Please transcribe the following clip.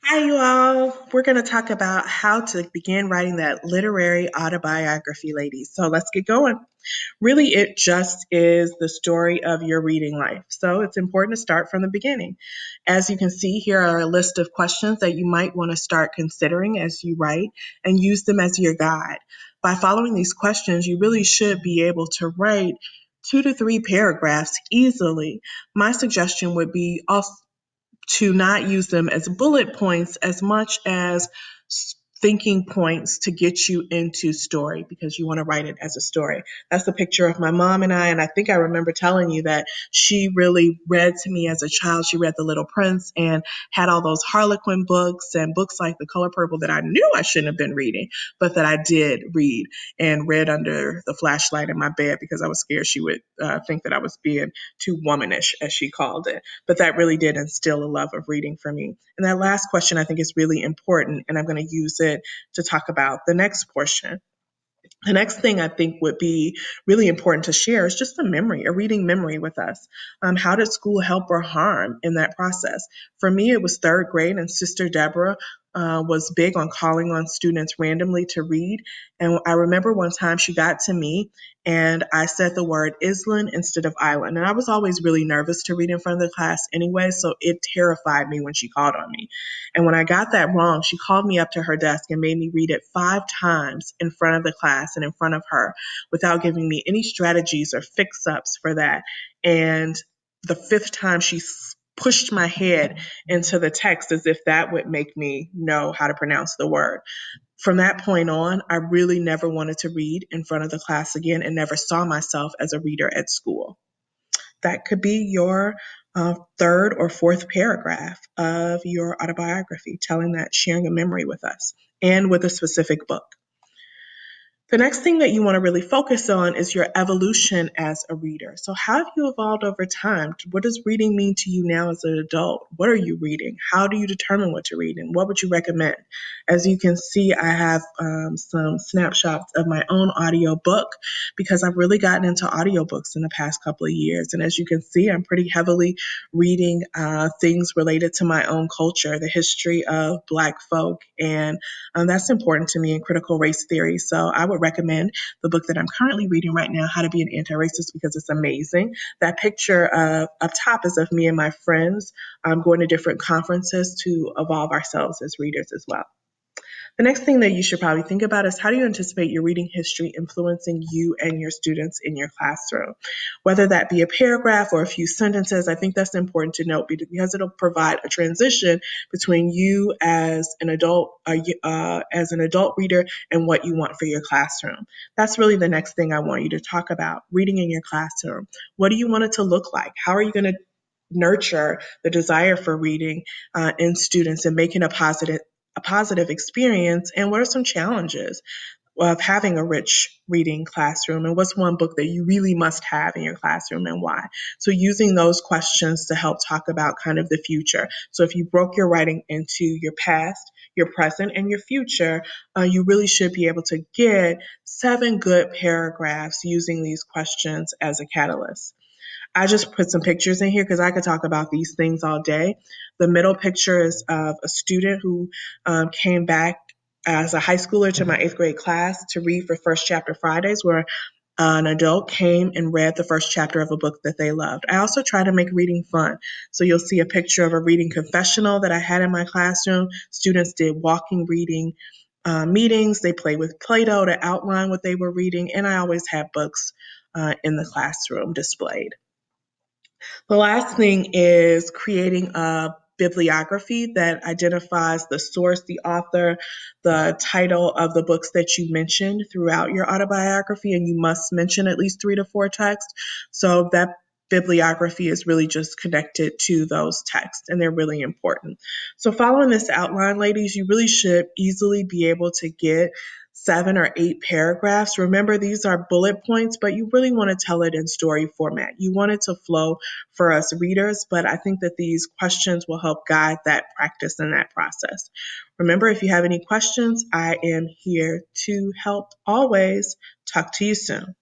Hi, you all. We're going to talk about how to begin writing that literary autobiography, ladies. So let's get going. Really, it just is the story of your reading life. So it's important to start from the beginning. As you can see, here are a list of questions that you might want to start considering as you write and use them as your guide. By following these questions, you really should be able to write 2 to 3 paragraphs easily. My suggestion would be also to not use them as bullet points as much as thinking points to get you into story because you want to write it as a story. That's a picture of my mom and I think I remember telling you that she really read to me as a child. She read The Little Prince and had all those Harlequin books and books like The Color Purple that I knew I shouldn't have been reading, but that I did read and read under the flashlight in my bed because I was scared she would think that I was being too womanish, as she called it. But that really did instill a love of reading for me. And that last question I think is really important, and I'm going to use it to talk about the next portion. The next thing I think would be really important to share is just a reading memory with us. How did school help or harm in that process? For me, it was third grade, and Sister Deborah was big on calling on students randomly to read. And I remember one time she got to me and I said the word island instead of island. And I was always really nervous to read in front of the class anyway, so it terrified me when she called on me. And when I got that wrong, she called me up to her desk and made me read it 5 times in front of the class and in front of her without giving me any strategies or fix ups for that. And the fifth time, she pushed my head into the text as if that would make me know how to pronounce the word. From that point on, I really never wanted to read in front of the class again and never saw myself as a reader at school. That could be your third or fourth paragraph of your autobiography, telling that, sharing a memory with us and with a specific book. The next thing that you want to really focus on is your evolution as a reader. So, how have you evolved over time? What does reading mean to you now as an adult? What are you reading? How do you determine what to read? And what would you recommend? As you can see, I have some snapshots of my own audio book because I've really gotten into audiobooks in the past couple of years. And as you can see, I'm pretty heavily reading things related to my own culture, the history of Black folk, and that's important to me in critical race theory. So I would recommend the book that I'm currently reading right now, How to Be an Anti-Racist, because it's amazing. That picture up top is of me and my friends going to different conferences to evolve ourselves as readers as well. The next thing that you should probably think about is how do you anticipate your reading history influencing you and your students in your classroom? Whether that be a paragraph or a few sentences, I think that's important to note because it'll provide a transition between you as an adult reader and what you want for your classroom. That's really the next thing I want you to talk about, reading in your classroom. What do you want it to look like? How are you going to nurture the desire for reading in students and making a positive experience, and what are some challenges of having a rich reading classroom, and what's one book that you really must have in your classroom and why? So using those questions to help talk about kind of the future. So if you broke your writing into your past, your present, and your future, you really should be able to get 7 good paragraphs using these questions as a catalyst. I just put some pictures in here because I could talk about these things all day. The middle picture is of a student who came back as a high schooler to my 8th grade class to read for First Chapter Fridays, where an adult came and read the first chapter of a book that they loved. I also try to make reading fun. So you'll see a picture of a reading confessional that I had in my classroom. Students did walking reading meetings. They played with Play-Doh to outline what they were reading, and I always had books in the classroom displayed. The last thing is creating a bibliography that identifies the source, the author, the title of the books that you mentioned throughout your autobiography, and you must mention at least 3 to 4 texts. So that bibliography is really just connected to those texts, and they're really important. So following this outline, ladies, you really should easily be able to get 7 or 8 paragraphs. Remember, these are bullet points, but you really want to tell it in story format. You want it to flow for us readers, but I think that these questions will help guide that practice and that process. Remember, if you have any questions, I am here to help always. Talk to you soon.